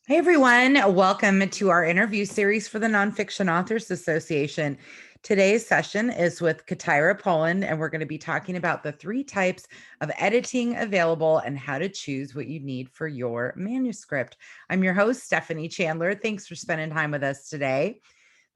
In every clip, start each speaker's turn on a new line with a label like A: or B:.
A: Hey everyone, welcome to our interview series for the Nonfiction Authors Association. Today's session is with Katira Poland, and we're going to be talking about the three types of editing available and how to choose what you need for your manuscript. I'm your host, Stephanie Chandler. Thanks for spending time with us today.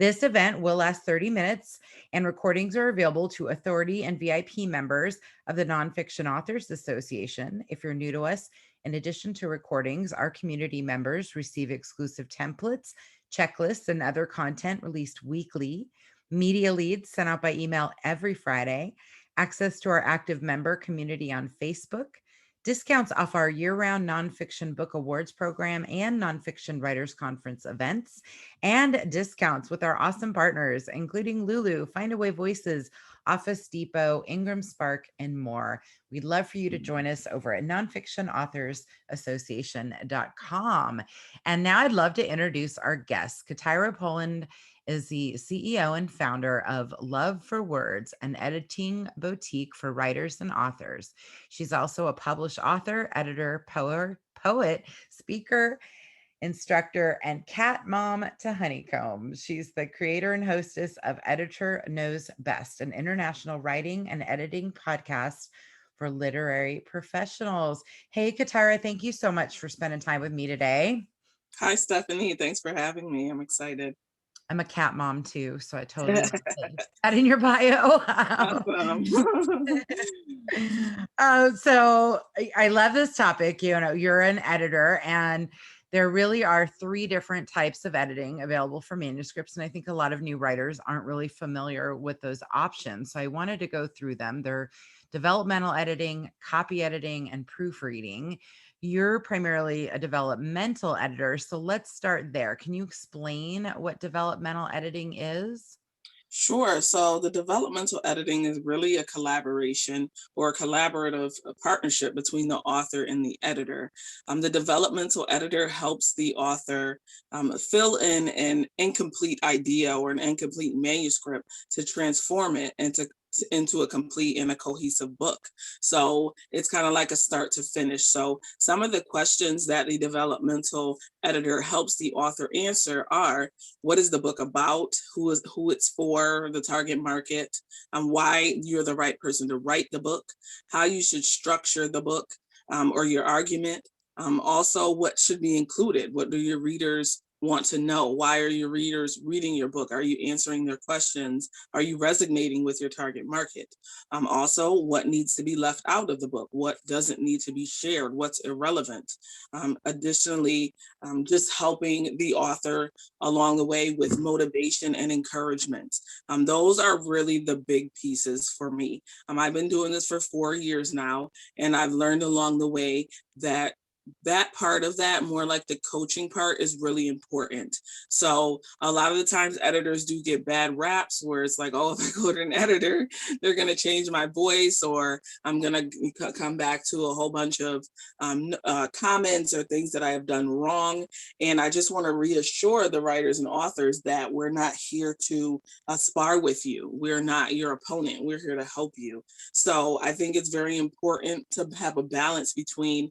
A: This event will last 30 minutes, and recordings are available to authority and VIP members of the Nonfiction Authors Association. If you're new to us, in addition to recordings, our community members receive exclusive templates, checklists, and other content released weekly, media leads sent out by email every Friday, access to our active member community on Facebook, discounts off our year-round nonfiction book awards program and nonfiction writers conference events, and discounts with our awesome partners, including Lulu, Findaway Voices, Office Depot, Ingram Spark, and more. We'd love for you to join us over at nonfictionauthorsassociation.com. And now I'd love to introduce our guest. Katira Poland is the CEO and founder of Love for Words, an editing boutique for writers and authors. She's also a published author, editor, poet, speaker, instructor, and cat mom to Honeycomb. She's the creator and hostess of Editor Knows Best, an international writing and editing podcast for literary professionals. Hey, Katara, thank you so much for spending time with me today.
B: Hi, Stephanie. Thanks for having me. I'm excited.
A: I'm a cat mom too, so I totally want to that in your bio.
B: Awesome.
A: So I love this topic. You know, you're an editor, and there really are three different types of editing available for manuscripts. And I think a lot of new writers aren't really familiar with those options. So I wanted to go through them. They're developmental editing, copy editing, and proofreading. You're primarily a developmental editor. So let's start there. Can you explain what developmental editing is?
B: Sure. So the developmental editing is really a collaboration or a collaborative partnership between the author and the editor. The developmental editor helps the author fill in an incomplete idea or an incomplete manuscript to transform it into a complete and a cohesive book. So it's kind of like a start to finish. So some of the questions that the developmental editor helps the author answer are: what is the book about, who it's for, the target market, and why you're the right person to write the book, how you should structure the book or your argument. Also, what should be included? What do your readers want to know? Why are your readers reading your book? Are you answering their questions? Are you resonating with your target market? Also, what needs to be left out of the book? What doesn't need to be shared? What's irrelevant? Additionally, just helping the author along the way with motivation and encouragement. Those are really the big pieces for me. I've been doing this for 4 years now, and I've learned along the way that part of that, more like the coaching part, is really important. So a lot of the times editors do get bad raps where it's like, oh, if I go to an editor, they're going to change my voice, or I'm going to come back to a whole bunch of comments or things that I have done wrong. And I just want to reassure the writers and authors that we're not here to spar with you. We're not your opponent. We're here to help you. So I think it's very important to have a balance between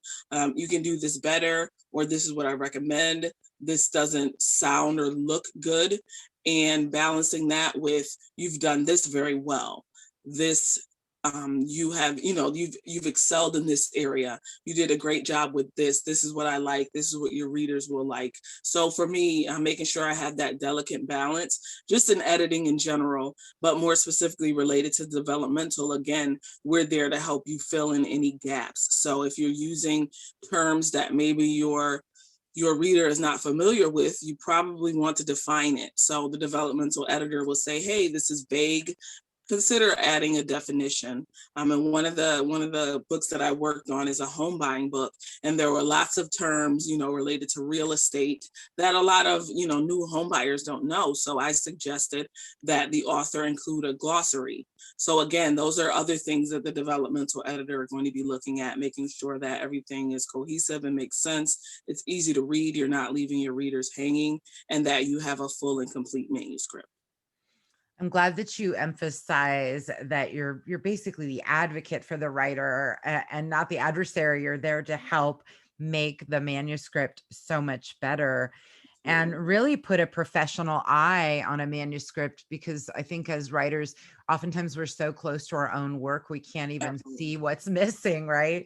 B: you can do this better, or this is what I recommend. This doesn't sound or look good. And balancing that with, you've done this very well. This you have, you've excelled in this area. You did a great job with this. This is what I like. This is what your readers will like. So for me, I'm making sure I have that delicate balance, just in editing in general, but more specifically related to developmental. Again, we're there to help you fill in any gaps. So if you're using terms that maybe your reader is not familiar with, you probably want to define it. So the developmental editor will say, hey, this is vague, consider adding a definition. And one of the books that I worked on is a home buying book, and there were lots of terms, related to real estate that a lot of new home buyers don't know. So I suggested that the author include a glossary. So again, those are other things that the developmental editor are going to be looking at, making sure that everything is cohesive and makes sense. It's easy to read. You're not leaving your readers hanging, and that you have a full and complete manuscript.
A: I'm glad that you emphasize that you're basically the advocate for the writer, and not the adversary. You're there to help make the manuscript so much better and
B: Absolutely.
A: really put a professional eye on a manuscript, because I think as writers, oftentimes we're so close to our own work, we can't even see
B: Absolutely.
A: what's missing, right?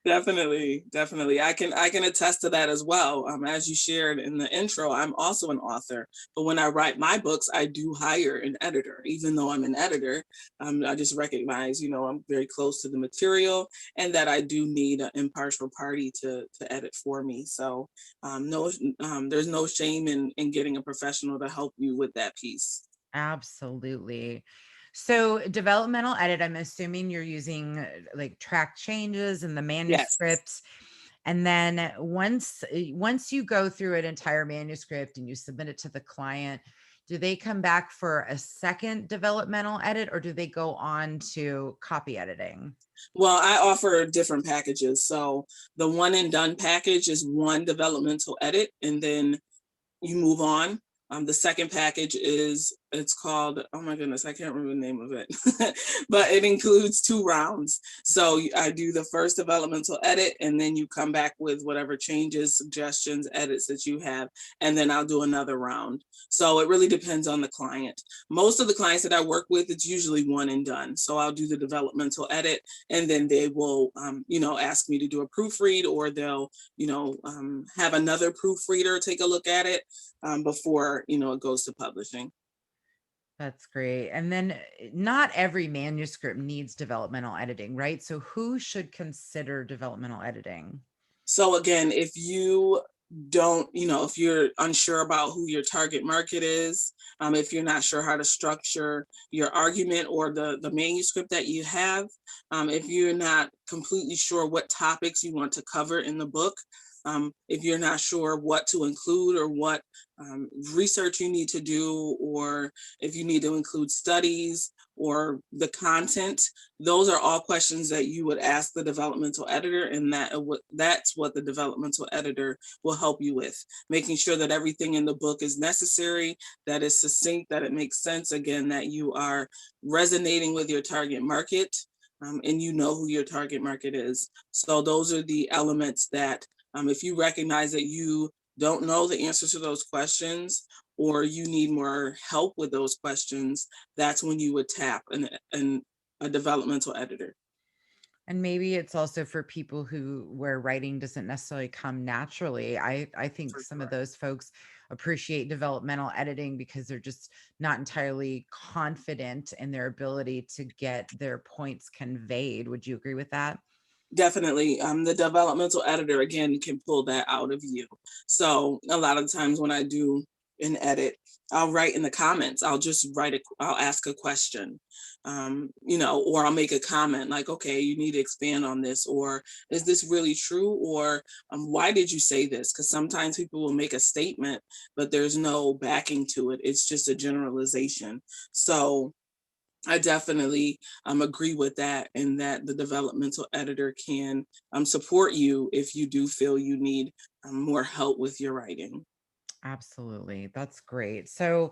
B: Definitely, definitely. I can attest to that as well. As you shared in the intro, I'm also an author, but when I write my books, I do hire an editor. Even though I'm an editor, I just recognize, I'm very close to the material, and that I do need an impartial party to edit for me. So, no, there's no shame in getting a professional to help you with that piece.
A: Absolutely. So, developmental edit, I'm assuming you're using like track changes in the
B: Yes.
A: manuscripts. And then once you go through an entire manuscript and you submit it to the client, do they come back for a second developmental edit, or do they go on to copy editing?
B: Well, I offer different packages. So the one and done package is one developmental edit, and then you move on. The second package it's called, oh my goodness, I can't remember the name of it, but it includes 2 rounds. So I do the first developmental edit, and then you come back with whatever changes, suggestions, edits that you have, and then I'll do another round. So it really depends on the client. Most of the clients that I work with, it's usually one and done. So I'll do the developmental edit, and then they will, ask me to do a proofread, or they'll, have another proofreader take a look at it before it goes to publishing.
A: That's great. And then not every manuscript needs developmental editing, right? So who should consider developmental editing?
B: So again, if you don't, if you're unsure about who your target market is, if you're not sure how to structure your argument or the manuscript that you have, if you're not completely sure what topics you want to cover in the book, if you're not sure what to include or what research you need to do, or if you need to include studies or the content, those are all questions that you would ask the developmental editor, and that's what the developmental editor will help you with, making sure that everything in the book is necessary, that is succinct, that it makes sense, again, that you are resonating with your target market, and you know who your target market is. So those are the elements that, if you recognize that you don't know the answer to those questions, or you need more help with those questions, that's when you would tap a developmental editor.
A: And maybe it's also for people who where writing doesn't necessarily come naturally. I think
B: For
A: some of
B: sure.
A: those folks appreciate developmental editing because they're just not entirely confident in their ability to get their points conveyed. Would you agree with that?
B: Definitely. The developmental editor, again, can pull that out of you. So a lot of times when I do an edit, I'll write in the comments. I'll just I'll ask a question, or I'll make a comment like, okay, you need to expand on this, or is this really true? Or why did you say this? Because sometimes people will make a statement, but there's no backing to it. It's just a generalization. So I definitely agree with that, and that the developmental editor can support you if you do feel you need more help with your writing.
A: Absolutely. That's great. So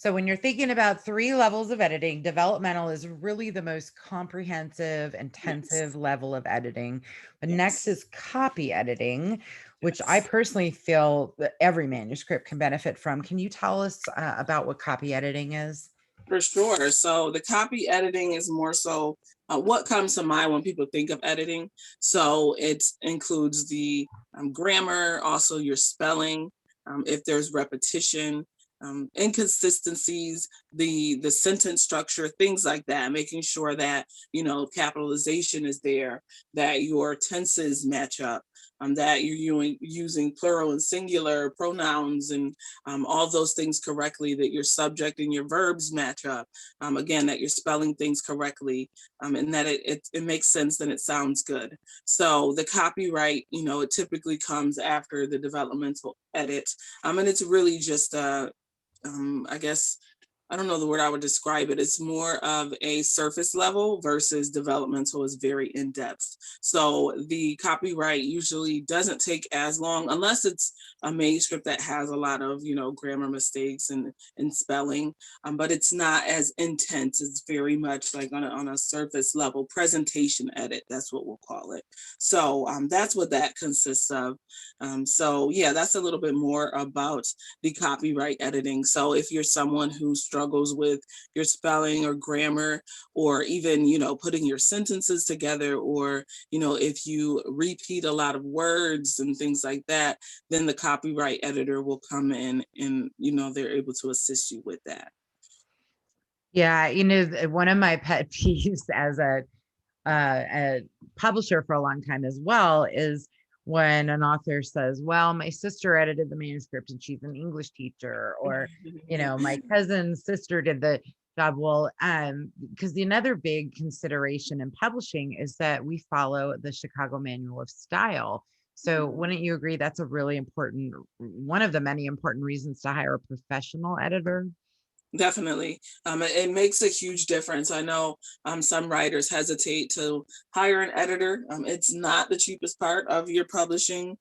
A: when you're thinking about three levels of editing, developmental is really the most comprehensive, intensive
B: Yes,
A: level of editing. But next
B: yes,
A: is copy editing, which I
B: yes.
A: personally feel that every manuscript can benefit from. Can you tell us about what copy editing is?
B: For sure. So the copy editing is more so what comes to mind when people think of editing. So it includes the grammar, also your spelling, if there's repetition, inconsistencies, the sentence structure, things like that. Making sure that capitalization is there, that your tenses match up. That you're using plural and singular pronouns, and all those things correctly, that your subject and your verbs match up. Again, that you're spelling things correctly, and that it makes sense and it sounds good. So the copyright, it typically comes after the developmental edit. And it's really just, I guess, I don't know the word I would describe it. It's more of a surface level versus developmental is very in depth. So the copyright usually doesn't take as long unless it's a manuscript that has a lot of, grammar mistakes and spelling. But it's not as intense. It's very much like on a surface level presentation edit. That's what we'll call it. So that's what that consists of. So yeah, that's a little bit more about the copyright editing. So if you're someone who struggles with your spelling or grammar, or even, putting your sentences together, or, if you repeat a lot of words and things like that, then the copyright editor will come in and, they're able to assist you with that.
A: Yeah, one of my pet peeves as a publisher for a long time as well is when an author says, well, my sister edited the manuscript and she's an English teacher, or my cousin's sister did the job. Well, because another big consideration in publishing is that we follow the Chicago Manual of Style. So wouldn't you agree that's a really important, one of the many important reasons to hire a professional editor?
B: Definitely. It makes a huge difference. I know some writers hesitate to hire an editor. It's not the cheapest part of your publishing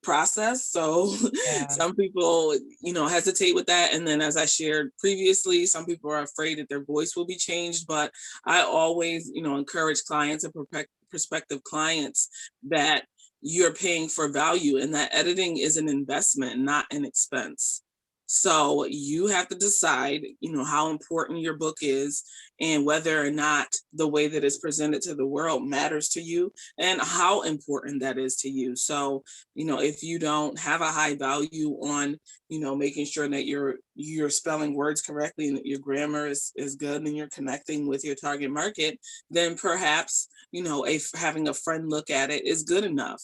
B: process. So
A: Yeah.
B: some people, hesitate with that. And then, as I shared previously, some people are afraid that their voice will be changed. But I always, encourage clients and prospective clients that you're paying for value and that editing is an investment, not an expense. So you have to decide, how important your book is and whether or not the way that it's presented to the world matters to you and how important that is to you. So, if you don't have a high value on, making sure that you're spelling words correctly and that your grammar is good and you're connecting with your target market, then perhaps, having a friend look at it is good enough.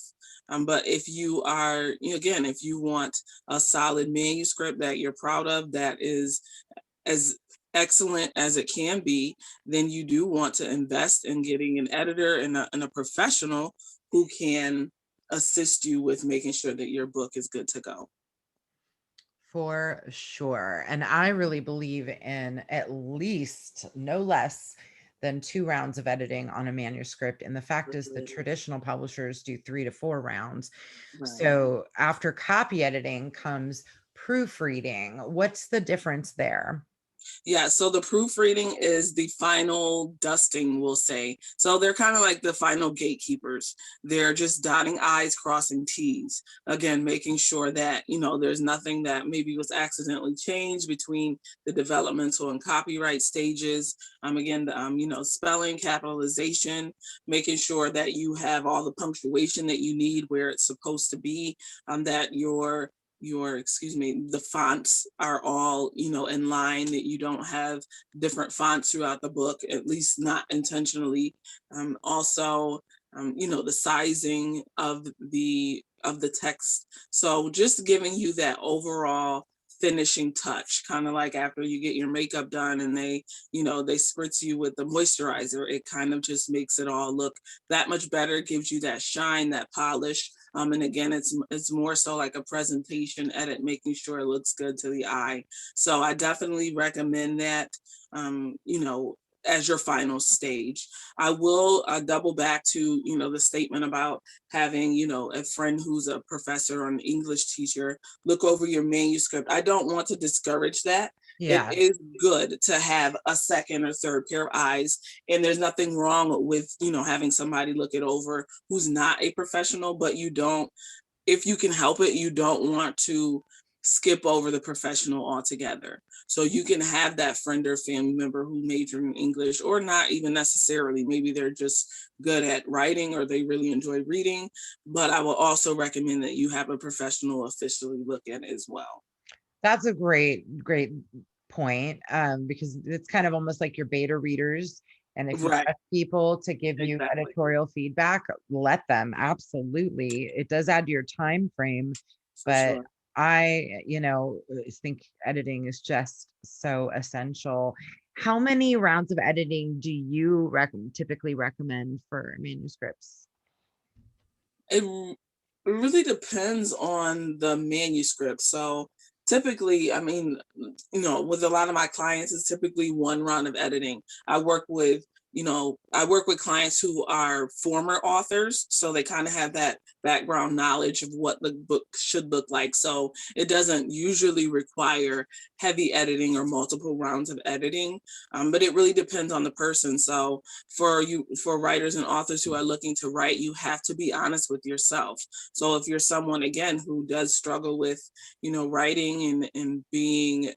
B: But if you are, again, if you want a solid manuscript that you're proud of, that is as excellent as it can be, then you do want to invest in getting an editor and a professional who can assist you with making sure that your book is good to go.
A: For sure. And I really believe in at least no less than 2 rounds of editing on a manuscript. And the fact is, the traditional publishers do 3 to 4 rounds.
B: Right.
A: So after copy editing comes proofreading. What's the difference there?
B: Yeah, so the proofreading is the final dusting, we'll say. So they're kind of like the final gatekeepers. They're just dotting I's, crossing T's. Again, making sure that, there's nothing that maybe was accidentally changed between the developmental and copyright stages. Again, spelling, capitalization, making sure that you have all the punctuation that you need where it's supposed to be, that the fonts are all in line, that you don't have different fonts throughout the book, at least not intentionally. Also, the sizing of the text, so just giving you that overall finishing touch, kind of like after you get your makeup done and they spritz you with the moisturizer. It kind of just makes it all look that much better, gives you that shine, that polish. And again, it's more so like a presentation edit, making sure it looks good to the eye. So I definitely recommend that. As your final stage. I will double back to the statement about having a friend who's a professor or an English teacher look over your manuscript. I don't want to discourage that. It
A: Yeah.
B: is good to have a second or third pair of eyes, and there's nothing wrong with having somebody look it over who's not a professional, but you don't, if you can help it, you don't want to skip over the professional altogether. So you can have that friend or family member who majored in English, or not even necessarily. Maybe they're just good at writing or they really enjoy reading. But I will also recommend that you have a professional officially look at it as well.
A: That's a great point, because it's kind of almost like your beta readers. And if you
B: Right.
A: trust people to give you
B: Exactly.
A: editorial feedback, let them. Absolutely. It does add to your time frame,
B: For
A: but
B: sure.
A: I think editing is just so essential. How many rounds of editing do you typically recommend for manuscripts?
B: It really depends on the manuscript. So Typically, I mean, with a lot of my clients, it's typically one round of editing. I work with, I work with clients who are former authors, so they kind of have that background knowledge of what the book should look like. So it doesn't usually require heavy editing or multiple rounds of editing, but it really depends on the person. So for writers and authors who are looking to write, you have to be honest with yourself. So if you're someone again who does struggle with writing and being,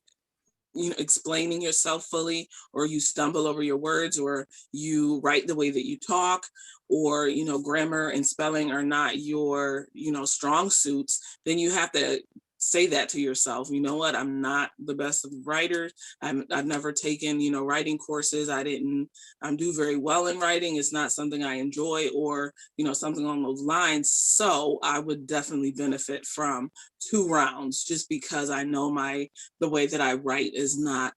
B: explaining yourself fully, or you stumble over your words, or you write the way that you talk, or, grammar and spelling are not your, strong suits, then you have to say that to yourself. You know what? I'm not the best of writers. I've never taken, writing courses. I didn't do very well in writing. It's not something I enjoy, or, something along those lines. So I would definitely benefit from 2 rounds, just because I know the way that I write is not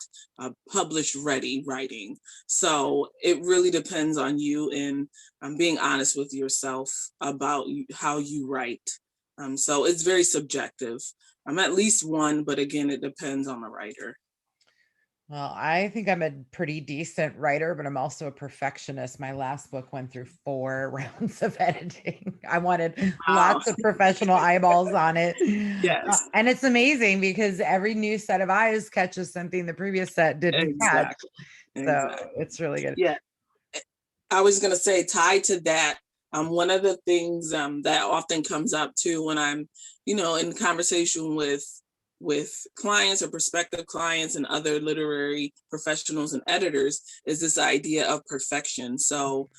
B: published ready writing. So it really depends on you, and being honest with yourself about how you write. So it's very subjective. I'm at least one, but again, it depends on the writer.
A: Well, I think I'm a pretty decent writer, but I'm also a perfectionist. My last book went through 4 rounds of editing. I wanted
B: Wow.
A: lots of professional eyeballs on it.
B: Yes,
A: And it's amazing because every new set of eyes catches something the previous set didn't catch.
B: exactly.
A: So
B: Exactly.
A: it's really good.
B: Yeah. I was going to say, tied to that, one of the things that often comes up too when I'm, in conversation with clients or prospective clients and other literary professionals and editors, is this idea of perfection. So,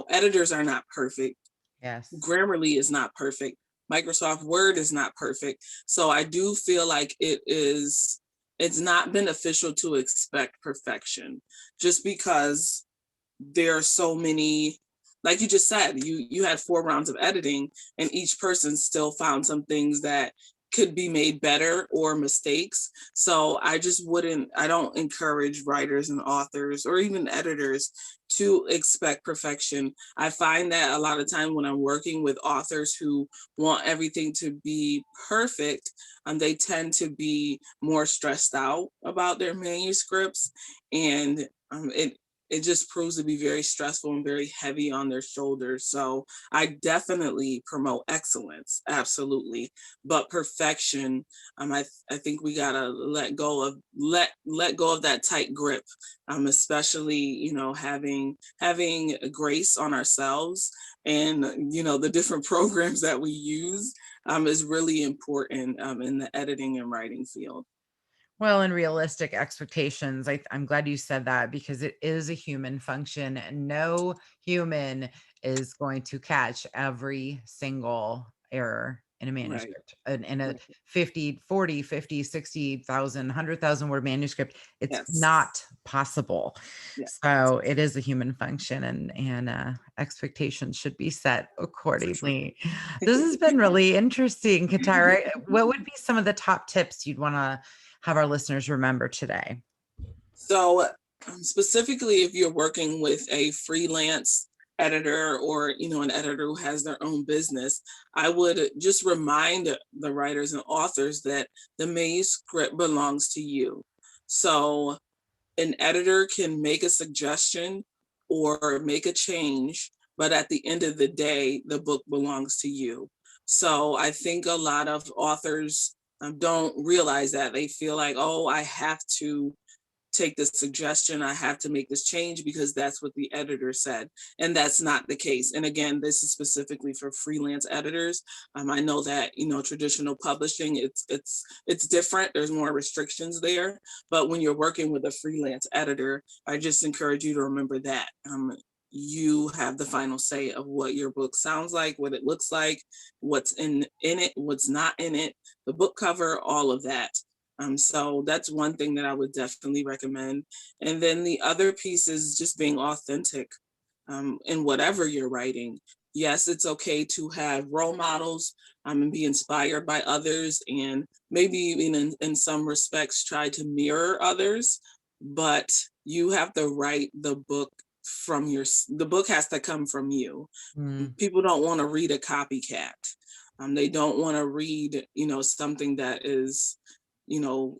B: editors are not perfect.
A: Yes.
B: Grammarly is not perfect. Microsoft Word is not perfect. So I do feel like it's not beneficial to expect perfection, just because there are so many, like you just said, you had 4 rounds of editing, and each person still found some things that could be made better, or mistakes. So I don't encourage writers and authors, or even editors, to expect perfection. I find that a lot of time when I'm working with authors who want everything to be perfect, they tend to be more stressed out about their manuscripts, and it just proves to be very stressful and very heavy on their shoulders. So I definitely promote excellence, absolutely, but perfection. I think we gotta let go of that tight grip, especially having grace on ourselves, and the different programs that we use is really important in the editing and writing field.
A: Well, and realistic expectations. I'm glad you said that because it is a human function and no human is going to catch every single error in a
B: Right.
A: manuscript. In a
B: Right.
A: 50, 40, 50, 60,000, 100,000 word manuscript. It's
B: Yes.
A: not possible.
B: Yeah.
A: So it is a human function and expectations should be set
B: For sure.
A: accordingly. This has been really interesting, Katara. What would be some of the top tips you'd want to have our listeners remember today?
B: So, specifically, if you're working with a freelance editor, or an editor who has their own business, I would just remind the writers and authors that the manuscript belongs to you. So an editor can make a suggestion or make a change, but at the end of the day, the book belongs to you. So I think a lot of authors don't realize that. They feel like, oh, I have to take this suggestion, I have to make this change because that's what the editor said. And that's not the case. And again, this is specifically for freelance editors. I know that, traditional publishing, it's different. There's more restrictions there. But when you're working with a freelance editor, I just encourage you to remember that. You have the final say of what your book sounds like, what it looks like, what's in it, what's not in it, the book cover, all of that. So that's one thing that I would definitely recommend. And then the other piece is just being authentic in whatever you're writing. Yes, it's okay to have role models and be inspired by others, and maybe even in some respects try to mirror others, but you have to write the book the book has to come from you.
A: Mm,
B: People don't want to read a copycat. They don't want to read, something that is you know,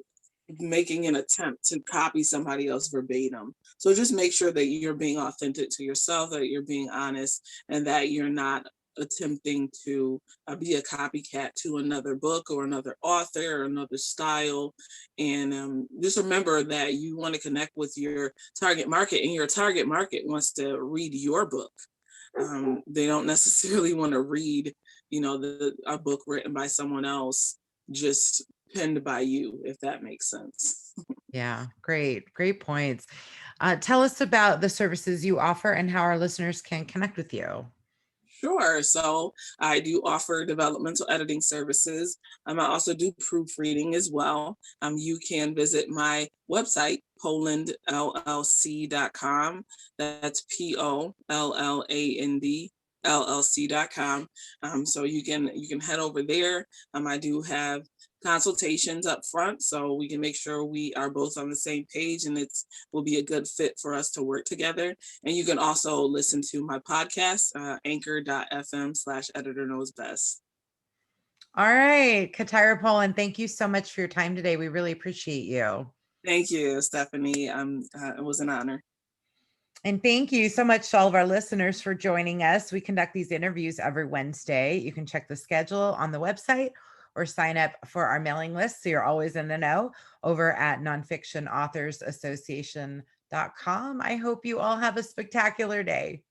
B: making an attempt to copy somebody else verbatim. So just make sure that you're being authentic to yourself, that you're being honest, and that you're not attempting to be a copycat to another book or another author or another style. And just remember that you want to connect with your target market, and your target market wants to read your book. They don't necessarily want to read, a book written by someone else, just penned by you, if that makes sense.
A: Yeah, great points. Tell us about the services you offer and how our listeners can connect with you.
B: Sure. So I do offer developmental editing services. I also do proofreading as well. You can visit my website, polandllc.com. That's POLLAND so you can head over there. I do have consultations up front, so we can make sure we are both on the same page, and it's will be a good fit for us to work together. And you can also listen to my podcast, anchor.fm/editor knows best.
A: All right, Katira Poland, thank you so much for your time today. We really appreciate you.
B: Thank you, Stephanie. It was an honor.
A: And thank you so much to all of our listeners for joining us. We conduct these interviews every Wednesday. You can check the schedule on the website or sign up for our mailing list so you're always in the know over at nonfictionauthorsassociation.com. I hope you all have a spectacular day.